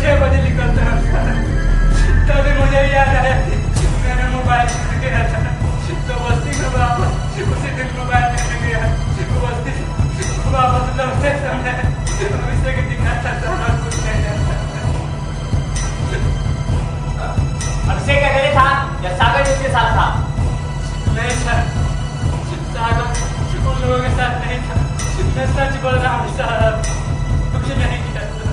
6 बजे निकलते हैं सर। तभी मुझे याद आया कि मैंने मोबाइल छूट गया था, तो बस्ती में वापस उसी दिन मोबाइल लेने गया। बस्ती वापस लौटते समय अभिषेक के दिखाता था और कुछ नहीं जाता। अभिषेक अकेले था या सागर भी उसके साथ था? नहीं सर, सागर उन लोगों के साथ नहीं था। मैं सच बोल रहा हूँ सर, कुछ नहीं किया सर।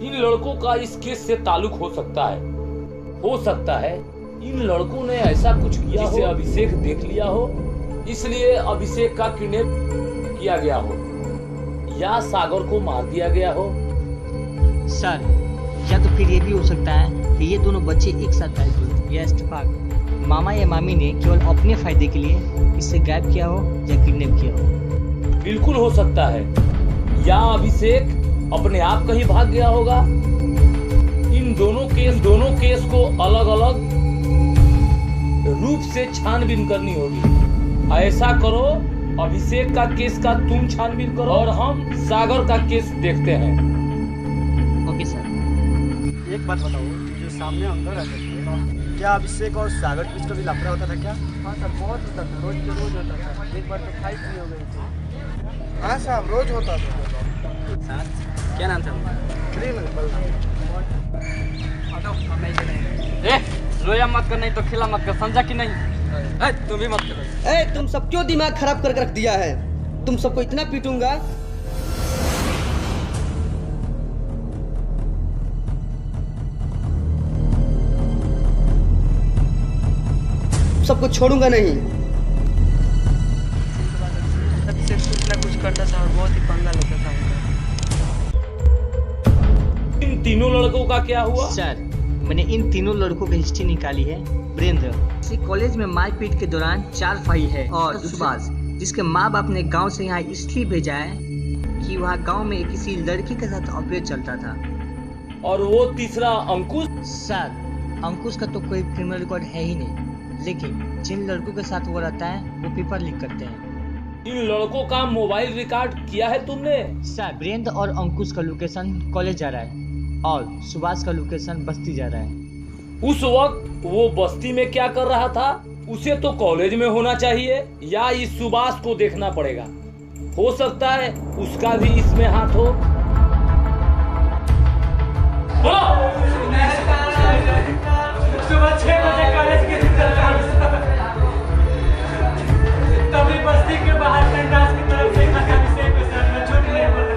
इन लड़कों का इस केस से ताल्लुक हो सकता है इन लड़कों ने ऐसा कुछ किया जिसे अभिषेक देख लिया हो, इसलिए अभिषेक का किडनैप किया गया हो या सागर को मार दिया गया हो। सर, या तो फिर ये भी हो सकता है कि ये दोनों बच्चे एक साथ गायब हुए या इत्तेफाक मामा या मामी ने केवल अपने फायदे के लिए इसे गायब किया हो या किडनैप किया हो। बिल्कुल हो सकता है, या अभिषेक अपने आप कहीं भाग गया होगा। इन दोनों केस को अलग अलग रूप से छानबीन करनी होगी। ऐसा करो, अभिषेक का केस का तुम छानबीन करो और हम सागर का केस देखते हैं। Okay sir. एक बात बताओ, जो सामने अंदर रहते थे, क्या अभिषेक और सागर के बीच कभी लफड़ा होता था क्या? हाँ सर, बहुत होता था, रोज के रोज होता था। एक बार तो फाइट भी हो गई थी। हाँ साहब, रोज होता था। क्या नाम था? रोया मत कर, नहीं तो खिला मत कर, समझा कि नहीं? तुम भी मत करो। तुम सब क्यों दिमाग खराब करके रख दिया है? तुम सबको इतना पीटूंगा। सबको छोड़ूंगा नहीं। कुछ ना कुछ करता था और बहुत ही पंगा लेता था। इन तीनों लड़कों का क्या हुआ? सर, मैंने इन तीनों लड़कों की हिस्ट्री निकाली है। वीरेंद्र, इसी कॉलेज में मारपीट के दौरान 4 भाई है और सुभाष, जिसके माँ बाप ने गांव से यहाँ इसलिए भेजा है कि वहाँ गांव में किसी लड़की के साथ अफेयर चलता था। और वो तीसरा अंकुश? सर, अंकुश का तो कोई क्रिमिनल रिकॉर्ड है ही नहीं, लेकिन जिन लड़कों के साथ वो रहता है वो पेपर लीक करते हैं। इन लड़कों का मोबाइल रिकॉर्ड किया है तुमने? सर, वीरेंद्र और अंकुश का लोकेशन कॉलेज जा रहा है और सुभाष का लोकेशन बस्ती जा रहा है। उस वक्त वो बस्ती में क्या कर रहा था? उसे तो कॉलेज में होना चाहिए, या इस सुभाष को देखना पड़ेगा। हो सकता है उसका भी इसमें हाथ हो। सुबह 6 बजे कॉलेज के निकलता हूँ तभी बस्ती के बाहर कंडास की तरफ से अभिषेक को सर में झूठ नहीं बोला।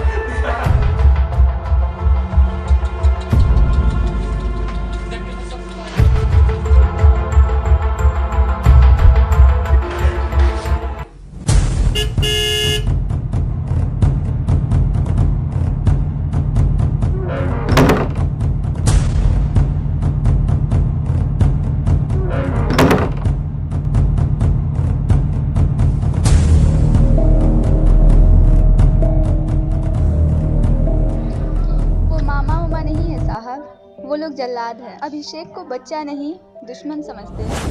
वो लोग जल्लाद है। अभिषेक को बच्चा नहीं दुश्मन समझते हैं।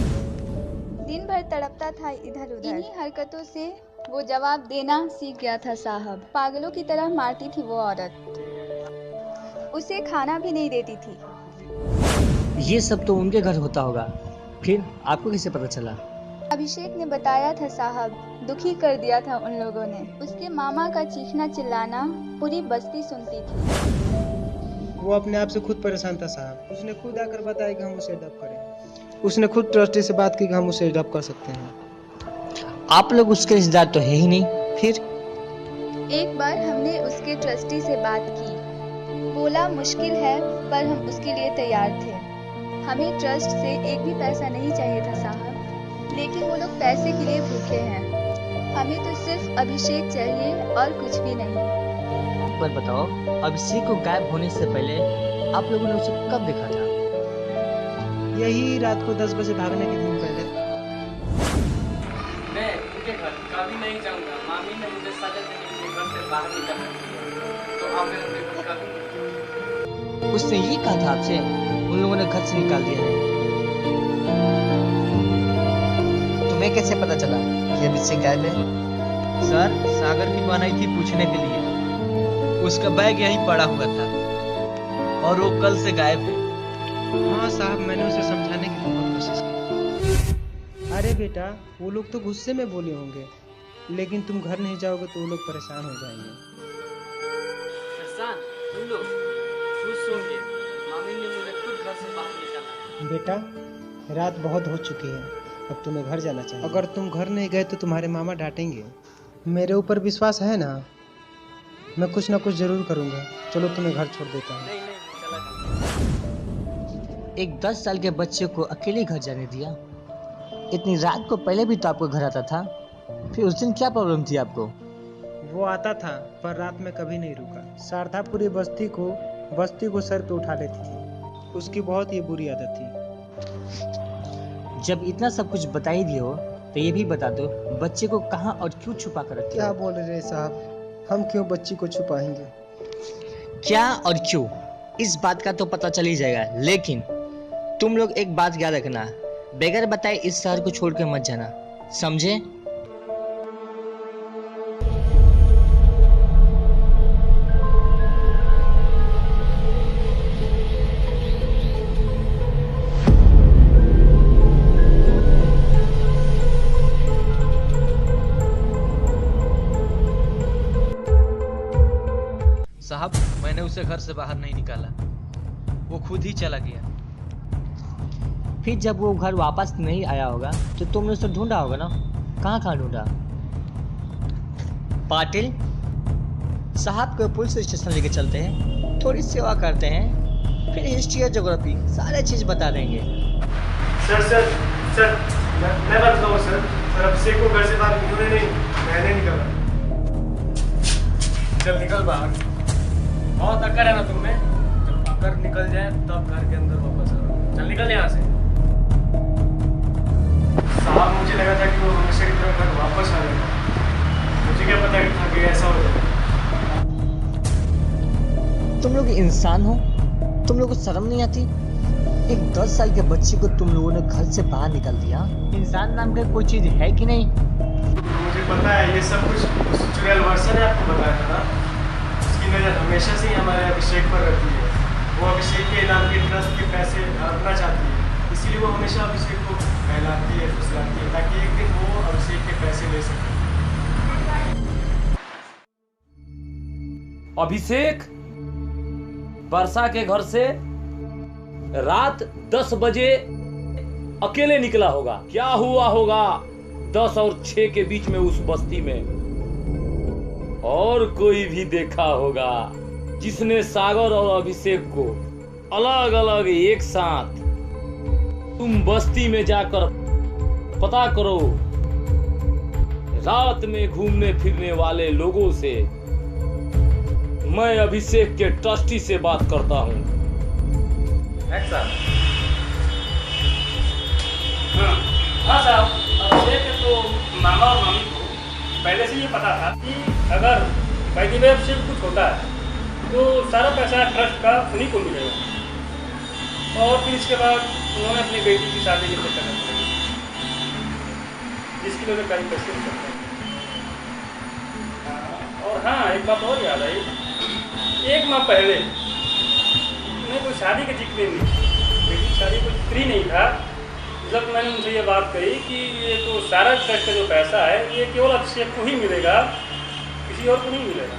दिन भर तड़पता था इधर उधर। इन्हीं हरकतों से वो जवाब देना सीख गया था साहब। पागलों की तरह मारती थी वो औरत, उसे खाना भी नहीं देती थी। ये सब तो उनके घर होता होगा, फिर आपको कैसे पता चला? अभिषेक ने बताया था साहब, दुखी कर दिया था उन लोगों ने। उसके मामा का चीखना चिल्लाना पूरी बस्ती सुनती थी। वो अपने आप से खुद परेशान था साहब। उसने खुद आकर बताया कि हम उसे डब करें। उसने खुद ट्रस्टी से बात की कि हम उसे डब कर सकते हैं। आप लोग उसके रिश्तेदार तो है ही नहीं, फिर? एक बार हमने उसके ट्रस्टी से बात की, बोला मुश्किल है पर हम उसके लिए तैयार थे। हमें ट्रस्ट से एक भी पैसा नहीं चाहिए था साहब, लेकिन वो लोग पैसे के लिए भूखे हैं। हमें तो सिर्फ अभिषेक चाहिए और कुछ भी नहीं। एक बार बताओ, अभिषेक को गायब होने से पहले आप लोगों ने उसे कब देखा था? यही रात को 10 बजे भागने के दिन पहले। मैं उनके घर कभी नहीं जाऊंगा। मामी ने मुझे सजा देने के लिए घर से बाहर निकालना दिया, तो अब मैं उनके घर कभी। उसने ये कहा था आपसे उन लोगों ने घर से निकाल दिया है? तुम्हें कैसे पता चला कि अभिषेक गायब है? सर, सागर की बनाई थी पूछने के लिए। उसका बैग यहीं पड़ा हुआ था और वो कल से गायब है। हाँ साहब, मैंने उसे समझाने की बहुत कोशिश की। अरे बेटा, वो लोग तो गुस्से में बोले होंगे, लेकिन तुम घर नहीं जाओगे तो वो लोग परेशान हो जाएंगे। तुम लोग खुश होंगे, मामी ने मुझे खुद घर से बाहर निकाला। बेटा, रात बहुत हो चुकी है, अब तुम्हें घर जाना चाहिए। अगर तुम घर नहीं गए तो तुम्हारे मामा डांटेंगे। मेरे ऊपर विश्वास है ना? मैं कुछ ना कुछ जरूर करूँगा। चलो तुम्हें घर छोड़ देता हूँ। नहीं चला जाओ। एक 10 साल के बच्चे को अकेले घर जाने दिया? इतनी रात को पहले भी तो आपको घर आता था, फिर उस दिन क्या प्रॉब्लम थी आपको? वो आता था पर रात में कभी नहीं रुका। शारदा पूरी बस्ती को सर पे उठा लेती थी। उसकी बहुत ही बुरी आदत थी। जब इतना सब कुछ बता ही दिए हो तो ये भी बता दो, बच्चे को कहाँ और क्यों छुपा कर रखे क्या हो? बोल रहे साहब, हम क्यों बच्ची को छुपाएंगे? क्या और क्यों, इस बात का तो पता चल ही जाएगा, लेकिन तुम लोग एक बात याद रखना, बगैर बताए इस शहर को छोड़ के मत जाना, समझे? साहब, मैंने उसे घर से बाहर नहीं निकाला, वो खुद ही चला गया। फिर जब वो घर वापस नहीं आया होगा तो तुमने उसे ढूंढा होगा ना? कहाँ कहाँ ढूंढा? पाटिल साहब को पुलिस स्टेशन लेके चलते हैं, थोड़ी सेवा करते हैं, फिर हिस्ट्री और ज्योग्राफी सारे चीज बता देंगे। सर मैं बताता हूँ सर, अभिषेक को घर से बाहर मैंने निकाला। चल निकल बाहर। बहुत अक्कर है ना तुम्हें, जब अक्कर निकल जाए तब घर के अंदर वापस आओ। चल निकल यहाँ से। साहब, मुझे लगा था कि वो हमेशा की तरह घर वापस आ जाएगा, मुझे क्या पता था कि ऐसा हो जाएगा। तुम लोग इंसान हो, तुम लोगों को शर्म नहीं आती? एक 10 साल के बच्चे को तुम लोगों ने घर से बाहर निकाल दिया। इंसान नाम का कोई चीज है कि नहीं? मुझे पता है ये सब कुछ उस चुड़ैल वर्षा ने आपको बताया था ना। उसकी नज़र हमेशा से ही हमारे अभिषेक पर रहती है। वो अभिषेक के नाम के ट्रस्ट के पैसे हड़पना चाहती है, इसीलिए वो हमेशा अभिषेक को बहलाती है, फुसलाती है, ताकि एक दिन वो अभिषेक के पैसे ले सके। अभिषेक वर्षा के घर से रात 10 बजे अकेले निकला होगा। क्या हुआ होगा 10 और 6 के बीच में उस बस्ती में? और कोई भी देखा होगा जिसने सागर और अभिषेक को अलग अलग एक साथ। तुम बस्ती में जाकर पता करो, रात में घूमने फिरने वाले लोगों से। मैं अभिषेक के ट्रस्टी से बात करता हूँ। हाँ साहब, अभिषेक के तो मामा और मामी को पहले से ये पता था कि अगर भाई में अभिषेक कुछ होता है तो सारा पैसा ट्रस्ट का उन्हीं को मिलेगा। और फिर इसके बाद उन्होंने अपनी बेटी की शादी के चक्कर में पड़ी, जिसकी वजह कई पैसे नहीं करते। और हाँ, एक बात और याद आई, 1 माह पहले उन्हें कोई शादी का जिक्र नहीं, बेटी की शादी कोई फ्री नहीं था। जब मैंने उनसे ये बात कही कि ये तो सारा ट्रस्ट का जो पैसा है ये केवल अभिषेक को ही मिलेगा, किसी और को नहीं मिलेगा,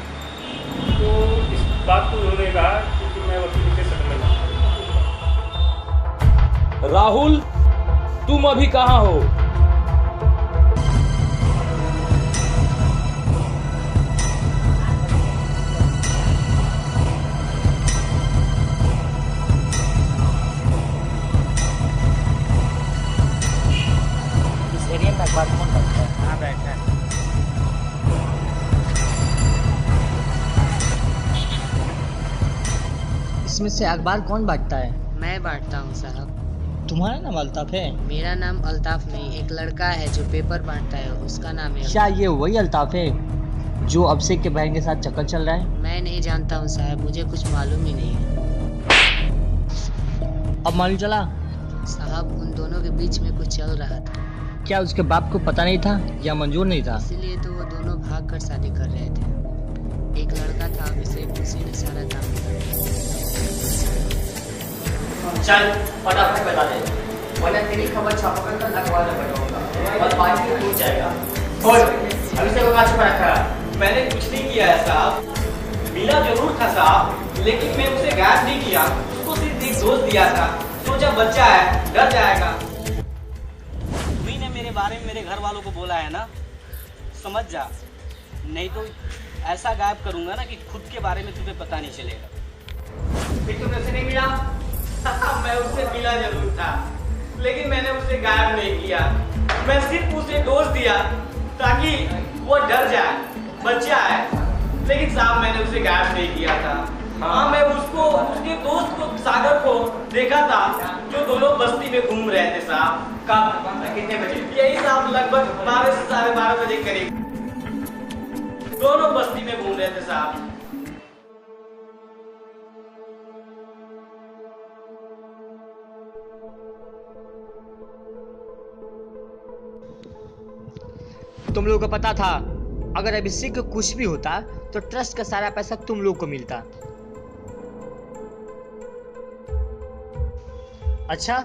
तो इस बात को उन्होंने कहा कि मैं वकील के शक्ल में। राहुल, तुम अभी कहाँ हो? इस एरिया में अखबार कौन पढ़ता है? हाँ बैठा है। इसमें से अखबार कौन बांटता है? मैं बांटता हूँ साहब। तुम्हारा नाम अल्ताफ है? मेरा नाम अल्ताफ नहीं, एक लड़का है जो पेपर बांटता है, उसका नाम है। क्या ये वही अल्ताफ है जो अभिषेक के बहन के साथ चक्कर चल रहा है? मैं नहीं जानता हूँ साहब, मुझे कुछ मालूम ही नहीं है। अब मालूम चला? साहब, उन दोनों के बीच में कुछ चल रहा था। क्या उसके बाप को पता नहीं था या मंजूर नहीं था? इसीलिए तो वो दोनों भाग कर शादी कर रहे थे। एक लड़का था था अभिषेक, उसी ने सारा काम किया। चल फटाफट बता दे, वरना तेरी खबर छापकर कल अखबार में पढ़ूंगा और पार्टी में टूट जाएगा। बोल, अभिषेक को कहाँ छुपा रखा है? मैंने कुछ नहीं किया है साहब, मिला जरूर था साहब, लेकिन मैं उसे गायब नहीं किया, उसको सिर्फ एक दोस्त दिया था, सोचा बच्चा है डर जाएगा। तुम्ही ने मेरे बारे में मेरे घर वालों को बोला है ना, समझ जा, नहीं तो ऐसा गायब करूंगा ना कि खुद के बारे में तुम्हें पता नहीं चलेगा। फिर तुमने उसे नहीं मिला? मैं उससे मिला जरूर था, लेकिन मैंने उसे गायब नहीं किया, मैं सिर्फ उसे डोज दिया ताकि वो डर जाए, बच्चा है, लेकिन साहब मैंने उसे गायब नहीं किया था। हाँ, मैं उसको, उसके दोस्त को, सागर को देखा था, जो दोनों बस्ती में घूम रहे थे साहब। कब? कितने बजे? यही साहब लगभग 12 से 12:30 बजे करीब, दोनों बस्ती में घूम रहे थे साहब। तुम लोगों को पता था अगर अभिषेक को कुछ भी होता तो ट्रस्ट का सारा पैसा तुम लोग को मिलता। अच्छा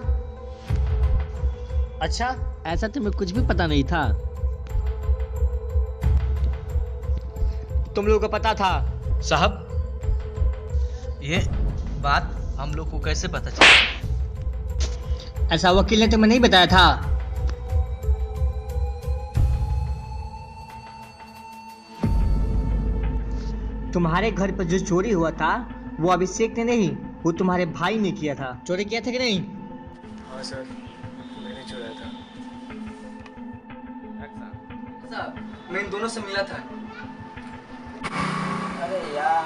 अच्छा, ऐसा तुम्हें कुछ भी पता नहीं था? तुम लोगों को पता था? साहब, ये बात हम लोग को कैसे पता चला? ऐसा वकील ने तुम्हें नहीं बताया था? तुम्हारे घर पर जो चोरी हुआ था वो अभिषेक ने नहीं, वो तुम्हारे भाई ने किया था। चोरी किया था कि नहीं? हाँ सर, मैंने चुराया था। साहब, मैं इन दोनों से मिला था। अरे यार,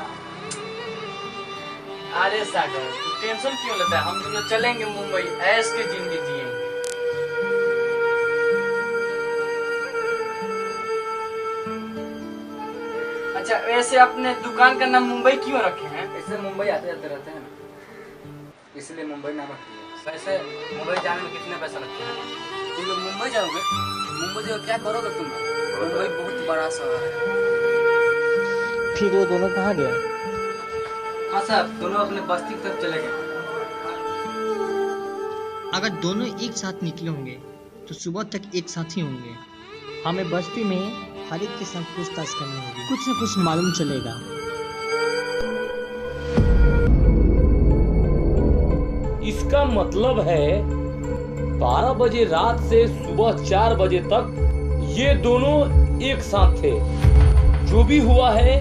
अरे सागर तू टेंशन क्यों लेता है, हम दोनों चलेंगे मुंबई, ऐश की जिंदगी जिएंगे। अच्छा, वैसे अपने दुकान का नाम मुंबई क्यों रखे हैं? इससे मुंबई आते जाते रहते हैं ना, इसलिए मुंबई नाम रखी है। वैसे मुंबई जाने में कितने पैसा लगते हैं? तुम लोग मुंबई जाओगे? मुंबई जाओ क्या करोगे तुम? मुंबई बहुत बड़ा शहर है। फिर वो दोनों कहाँ गए? हाँ साहब, दोनों अपने बस्ती की तरफ चले गए। अगर दोनों एक साथ निकले होंगे तो सुबह तक एक साथ ही होंगे। हमें बस्ती में हर एक के साथ पूछताछ करनी होगी, कुछ न कुछ मालूम चलेगा। इसका मतलब है 12 बजे रात से सुबह 4 बजे तक ये दोनों एक साथ थे। जो भी हुआ है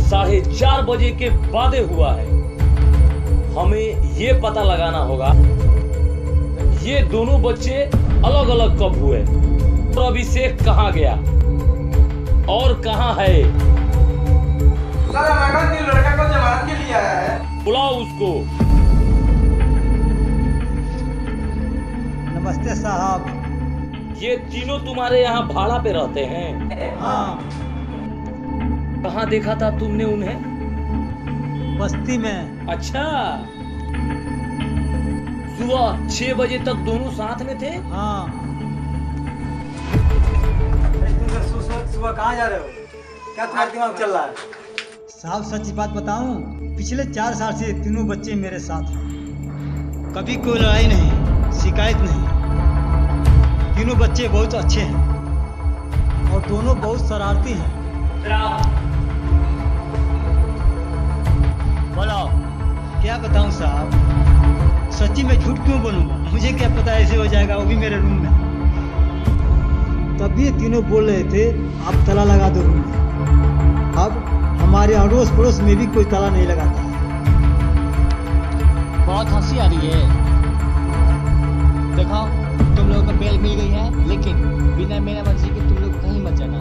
4:30 बजे के बाद हुआ है। हमें ये पता लगाना होगा ये दोनों बच्चे अलग अलग कब हुए, तो अभिषेक कहाँ गया और कहाँ है। सर, हमारा लड़का को जमानत के लिए आया है। बुलाओ उसको। नमस्ते साहब। ये तीनों तुम्हारे यहाँ भाड़ा पे रहते हैं? हाँ। कहाँ देखा था तुमने उन्हें? बस्ती में। अच्छा, सुबह 6 बजे तक दोनों साथ में थे? हाँ। सुबह कहाँ जा रहे हो? क्या तुम्हारा दिमाग चल रहा है? साहब सच बात बताऊं, पिछले 4 साल से तीनों बच्चे मेरे साथ हैं। कभी कोई लड़ाई नहीं, शिकायत नहीं। तीनों बच्चे बहुत अच्छे हैं और दोनों बहुत शरारती हैं। बोलो, क्या बताऊं साहब, सच्ची में झूठ क्यों बोलूं? मुझे क्या पता ऐसे हो जाएगा, वो भी मेरे रूम में। तभी ये तीनों बोल रहे थे आप ताला लगा दो रूम में। अब हमारे अड़ोस पड़ोस में भी कोई ताला नहीं लगाता है। बहुत हंसी आ रही है। देखो, तुम लोगों को बेल मिल गई है, लेकिन बिना मेरा मर्जी के तुम लोग कहीं मत जाना।